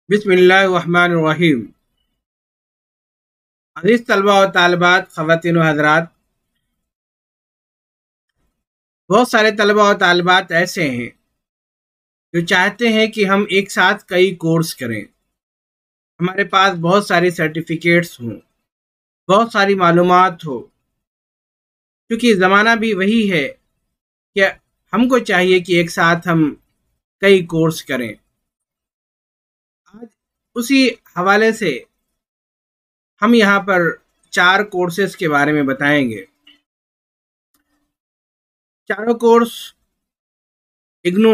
बिस्मिल्लाहिर्रहमानिर्रहीम। अज़ीज़ तलबा और तालिबात, ख़वातीन व हज़रात, बहुत सारे तलबा और तालिबात ऐसे हैं जो चाहते हैं कि हम एक साथ कई कोर्स करें, हमारे पास बहुत सारी सर्टिफिकेट्स हों, बहुत सारी मालूमात हो, क्योंकि ज़माना भी वही है कि हमको चाहिए कि एक साथ हम कई कोर्स करें। आज उसी हवाले से हम यहाँ पर 4 कोर्सेज़ के बारे में बताएंगे। चारों कोर्स इग्नू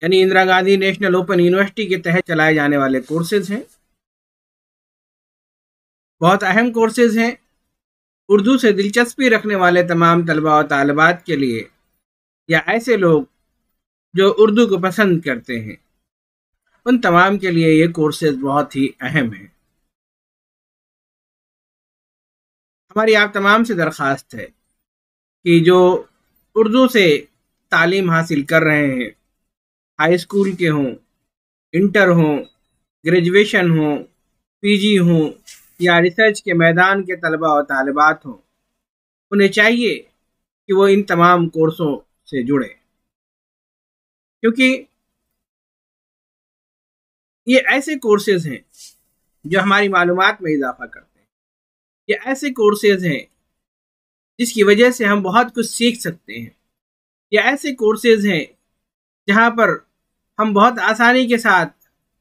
यानी Indira Gandhi national open university के तहत चलाए जाने वाले कोर्सेज हैं। बहुत अहम कोर्सेज हैं। उर्दू से दिलचस्पी रखने वाले तमाम तलबा और तालिबात के लिए, या ऐसे लोग जो उर्दू को पसंद करते हैं, उन तमाम के लिए ये कोर्सेज बहुत ही अहम हैं। हमारी आप तमाम से दरख्वास्त है कि जो उर्दू से तालीम हासिल कर रहे हैं, हाई स्कूल के हों, इंटर हों, ग्रेजुएशन हों, पीजी हों या रिसर्च के मैदान के तलबा और तालिबात हों, उन्हें चाहिए कि वो इन तमाम कोर्सों से जुड़ें, क्योंकि ये ऐसे कोर्सेज हैं जो हमारी मालूमात में इजाफा करते हैं। ये ऐसे कोर्सेज हैं जिसकी वजह से हम बहुत कुछ सीख सकते हैं। ये ऐसे कोर्सेज हैं जहाँ पर हम बहुत आसानी के साथ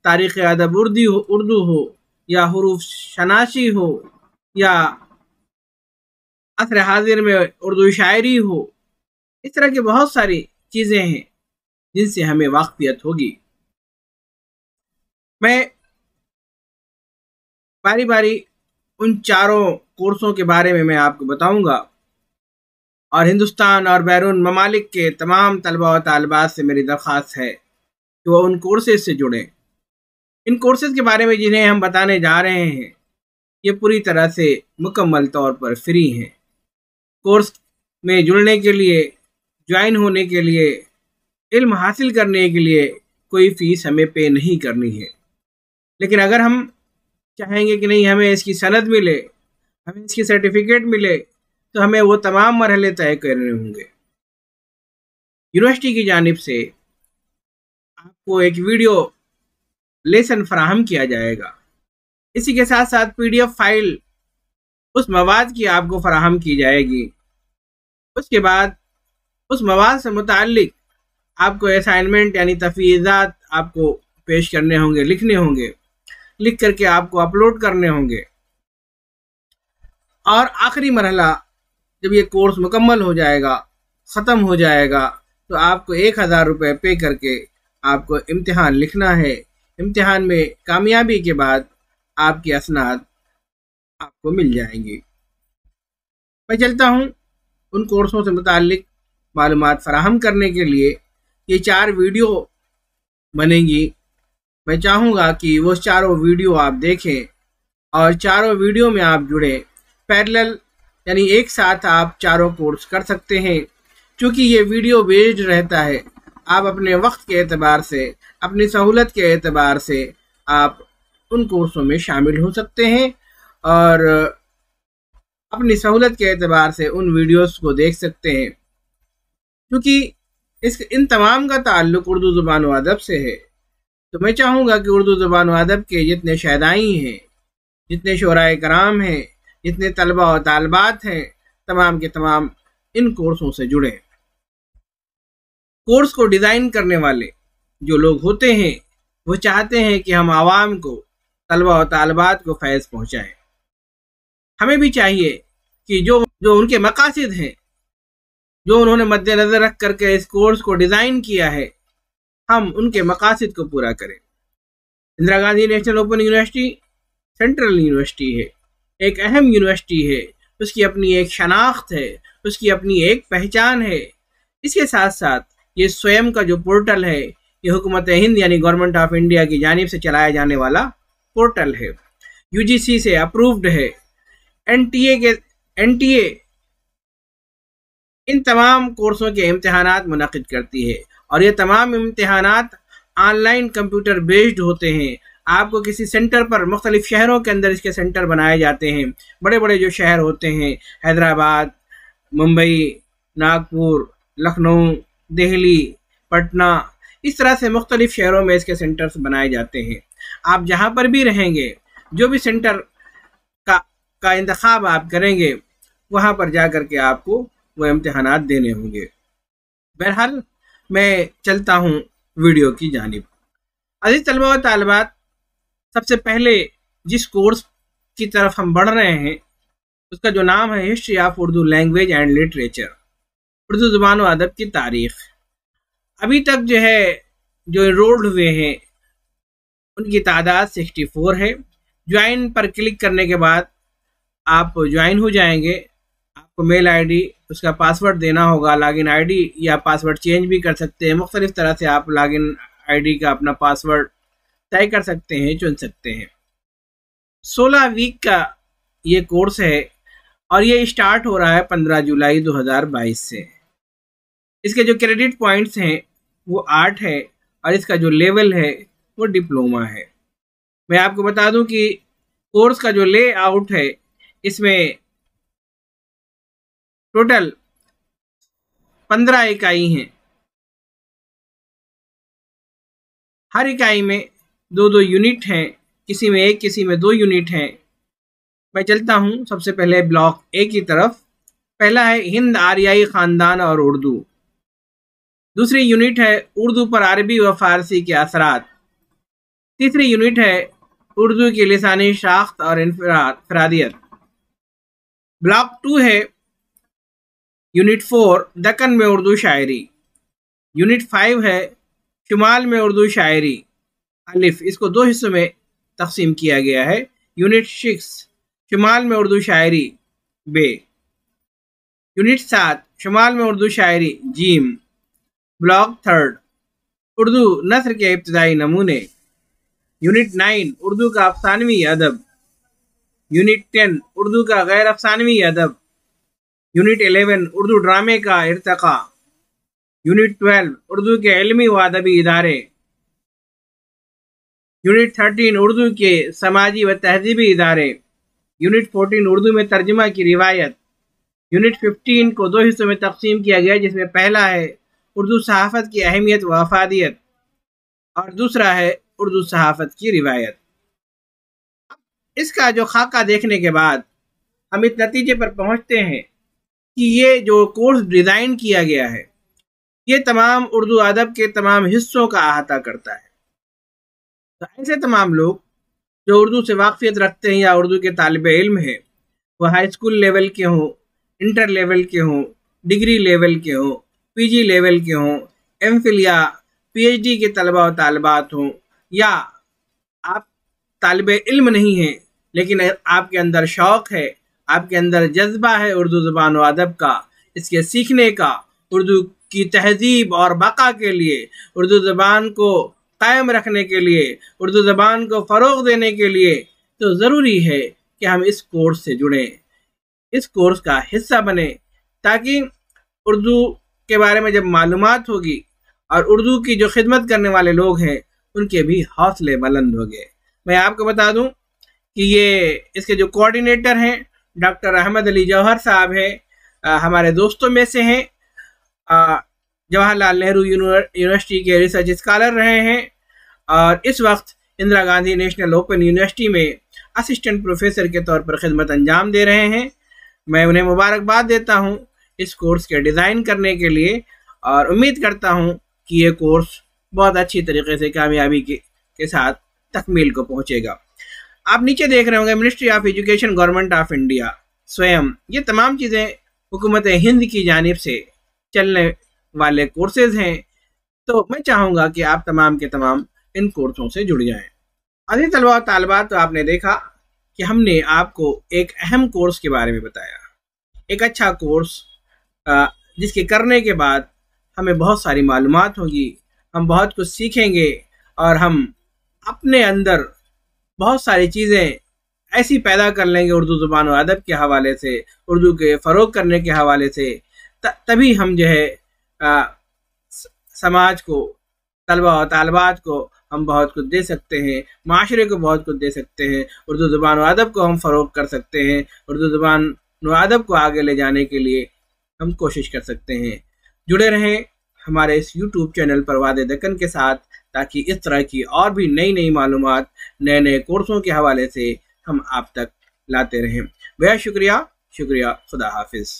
तारीख़ अदब उर्दू हो या हुरूफ शनाशी हो या असर हाजिर में उर्दू शायरी हो, इस तरह की बहुत सारी चीज़ें हैं जिनसे हमें वाक़फ़ियत होगी। मैं बारी बारी उन चारों कोर्सों के बारे में मैं आपको बताऊंगा, और हिंदुस्तान और बैरून ममालिक के तमाम तलबा और तालिबात से मेरी दरख्वास्त है कि वो उन कोर्सेज से जुड़ें। इन कोर्सेज के बारे में जिन्हें हम बताने जा रहे हैं, ये पूरी तरह से मुकम्मल तौर पर फ्री हैं। कोर्स में जुड़ने के लिए, ज्वाइन होने के लिए, इल्म हासिल करने के लिए कोई फ़ीस हमें पे नहीं करनी है। लेकिन अगर हम चाहेंगे कि नहीं, हमें इसकी सनद मिले, हमें इसकी सर्टिफिकेट मिले, तो हमें वो तमाम मरहले तय करने होंगे। यूनिवर्सिटी की जानिब से आपको एक वीडियो लेसन फराहम किया जाएगा। इसी के साथ साथ PDF फाइल उस मवाद की आपको फराहम की जाएगी। उसके बाद उस मवाद से मुताल्लिक आपको असाइनमेंट यानी तफवीज़ात आपको पेश करने होंगे, लिखने होंगे, लिख करके आपको अपलोड करने होंगे। और आखिरी मरहला, जब ये कोर्स मुकम्मल हो जाएगा, ख़त्म हो जाएगा, तो आपको 1000 रुपये पे करके आपको इम्तिहान लिखना है। इम्तिहान में कामयाबी के बाद आपकी असनाद आपको मिल जाएंगी। मैं चलता हूँ उन कोर्सों से मुताल्लिक मालूमात फराहम करने के लिए। ये 4 वीडियो बनेंगी। मैं चाहूँगा कि वो चारों वीडियो आप देखें और चारों वीडियो में आप जुड़ें। पैरेलल यानी एक साथ आप चारों कोर्स कर सकते हैं। क्योंकि ये वीडियो बेस्ड रहता है, आप अपने वक्त के एतबार से, अपनी सहूलत के एतबार से आप उन कोर्सों में शामिल हो सकते हैं और अपनी सहूलत के एतबार से उन वीडियोस को देख सकते हैं। क्योंकि इन तमाम का ताल्लुक उर्दू ज़ुबान व अदब से है, तो मैं चाहूँगा कि उर्दू ज़ुबान व अदब के जितने शहदाई हैं, जितने शोराए कराम हैं, जितने तलबा और तालिबात हैं, तमाम के तमाम इन कोर्सों से जुड़ें। कोर्स को डिज़ाइन करने वाले जो लोग होते हैं, वो चाहते हैं कि हम आवाम को, तलबा और तालिबात को फैज़ पहुँचाएँ। हमें भी चाहिए कि जो उनके मकासद हैं, जो उन्होंने मद्देनज़र रख करके इस कोर्स को डिज़ाइन किया है, हम उनके मकासद को पूरा करें। Indira Gandhi national open university central university है, एक अहम यूनिवर्सिटी है, उसकी अपनी एक शनाख्त है, उसकी अपनी एक पहचान है। इसके साथ साथ ये स्वयं का जो पोर्टल है, ये हुकूमत हिंद यानी गवर्नमेंट ऑफ इंडिया की जानिब से चलाया जाने वाला पोर्टल है, UGC से अप्रूव्ड है, NTA इन तमाम कोर्सों के इम्तिहानात मुनक़िद करती है, और ये तमाम इम्तिहानात ऑनलाइन कंप्यूटर बेस्ड होते हैं। आपको किसी सेंटर पर, मुख्तलिफ शहरों के अंदर इसके सेंटर बनाए जाते हैं। बड़े बड़े जो शहर होते हैं, हैदराबाद, मुंबई, नागपुर, लखनऊ, दिल्ली, पटना, इस तरह से मुख्तलिफ शहरों में इसके सेंटर्स बनाए जाते हैं। आप जहाँ पर भी रहेंगे, जो भी सेंटर का इंतखाब आप करेंगे, वहाँ पर जा कर के आपको वो इम्तिहानात देने होंगे। बहरहाल मैं चलता हूँ वीडियो की जानिब। अज़ीज़ तलबा व तालिबात, सबसे पहले जिस कोर्स की तरफ हम बढ़ रहे हैं उसका जो नाम है history of Urdu language and literature, Urdu ज़ुबान व अदब की तारीख़। अभी तक जो है जो एनरोल्ड हुए हैं उनकी तादाद 64 है। ज्वाइन पर क्लिक करने के बाद आप ज्वाइन हो जाएंगे। आपको मेल आईडी, उसका पासवर्ड देना होगा। लॉगिन आईडी या पासवर्ड चेंज भी कर सकते हैं। मुख्तलिफ तरह से आप लॉगिन आईडी का अपना पासवर्ड तय कर सकते हैं, चुन सकते हैं। 16 वीक का ये कोर्स है और ये स्टार्ट हो रहा है 15 जुलाई 2022 से। इसके जो क्रेडिट पॉइंट्स हैं वो 8 है और इसका जो लेवल है वो डिप्लोमा है। मैं आपको बता दूं कि कोर्स का जो लेआउट है, इसमें टोटल 15 इकाई हैं। हर इकाई में 2-2 यूनिट हैं, किसी में 1, किसी में 2 यूनिट हैं। मैं चलता हूं सबसे पहले ब्लॉक ए की तरफ। पहला है हिंद आर्याई ख़ानदान और उर्दू। दूसरी यूनिट है उर्दू पर अरबी व फ़ारसी के असरात। तीसरी यूनिट है उर्दू की लिसानी शाख्त और इनफरादियत। ब्लॉक 2 है यूनिट 4 दक्कन में उर्दू शायरी। यूनिट 5 है शुमाल में उर्दू शायरी अलिफ। इसको 2 हिस्सों में तकसीम किया गया है। यूनिट 6 शुमाल में उर्दू शायरी बे। यूनिट 7 शुमाल में उर्दू शायरी जीम। ब्लॉक 3 उर्दू नस्र के इब्तदाई नमूने। यूनिट 9 उर्दू का अफसानवी अदब। यूनिट 10 उर्दू का गैर अफसानवी अदब। यूनिट 11 उर्दू ड्रामे का इर्तका। यूनिट 12 उर्दू के इल्मी व अदबी इदारे। यूनिट 13 उर्दू के समाजी व तहजीबी इदारे। यूनिट 14 उर्दू में तर्जुमा की रिवायत। यूनिट 15 को 2 हिस्सों में तकसीम किया गया, जिसमें पहला है उर्दू सहाफ़त की अहमियत व अफादियत और दूसरा है उर्दू सहाफ़त की रिवायत। इसका जो खाका देखने के बाद हम इस नतीजे पर पहुंचते हैं कि ये जो कोर्स डिज़ाइन किया गया है ये तमाम उर्दू अदब के तमाम हिस्सों का अहाता करता है। तो ऐसे तमाम लोग जो उर्दू से वाक़फ़ियत रखते हैं या उर्दू के तालिबे इल्म हैं, वह हाई स्कूल लेवल के हों, इंटर लेवल के हों, डिग्री लेवल के हों, पीजी लेवल के हों, एमफिल या पीएचडी के तलबा व तालिबात हों, या आप तालिबे इल्म नहीं हैं लेकिन आपके अंदर शौक़ है, आपके अंदर जज्बा है उर्दू ज़ुबान व अदब का, इसके सीखने का, उर्दू की तहज़ीब और बका के लिए, उर्दू ज़बान को कायम रखने के लिए, उर्दू ज़बान को फ़रोग़ देने के लिए, तो ज़रूरी है कि हम इस कोर्स से जुड़ें, इस कोर्स का हिस्सा बने, ताकि उर्दू के बारे में जब मालूमात होगी और उर्दू की जो खिदमत करने वाले लोग हैं उनके भी हौसले बुलंद होंगे। मैं आपको बता दूं कि ये इसके जो कोऑर्डिनेटर हैं डॉक्टर अहमद अली जौहर साहब हैं, हमारे दोस्तों में से हैं, जवाहरलाल नेहरू यूनिवर्सिटी के रिसर्च स्कॉलर रहे हैं और इस वक्त Indira Gandhi national open university में असिस्टेंट प्रोफेसर के तौर पर खिदमत अंजाम दे रहे हैं। मैं उन्हें मुबारकबाद देता हूं इस कोर्स के डिज़ाइन करने के लिए और उम्मीद करता हूं कि ये कोर्स बहुत अच्छी तरीके से कामयाबी के साथ तकमील को पहुंचेगा। आप नीचे देख रहे होंगे ministry of education government of India स्वयं, ये तमाम चीज़ें हुकूमत हिंद की जानिब से चलने वाले कोर्सेज हैं। तो मैं चाहूँगा कि आप तमाम के तमाम इन कोर्सों से जुड़ जाएं। अज़ीज़ तलबा व तालिबात, तो आपने देखा कि हमने आपको एक अहम कोर्स के बारे में बताया, एक अच्छा कोर्स जिसके करने के बाद हमें बहुत सारी मालूमात होगी, हम बहुत कुछ सीखेंगे और हम अपने अंदर बहुत सारी चीज़ें ऐसी पैदा कर लेंगे उर्दू ज़ुबान व अदब के हवाले से, उर्दू के फ़रोग़ करने के हवाले से, तभी हम जो है समाज को तलबा और तालबात को हम बहुत कुछ दे सकते हैं, माशरे को बहुत कुछ दे सकते हैं, उर्दू ज़ुबान व अदब को हम फ़रोग़ कर सकते हैं, उर्दू ज़ुबान व अदब को आगे ले जाने के लिए हम कोशिश कर सकते हैं। जुड़े रहें हमारे इस यूट्यूब चैनल परवाज़ दक्कन के साथ, ताकि इस तरह की और भी नई नई मालूमात नए नए कोर्सों के हवाले से हम आप तक लाते रहें। बेहद शुक्रिया, खुदा हाफिज़।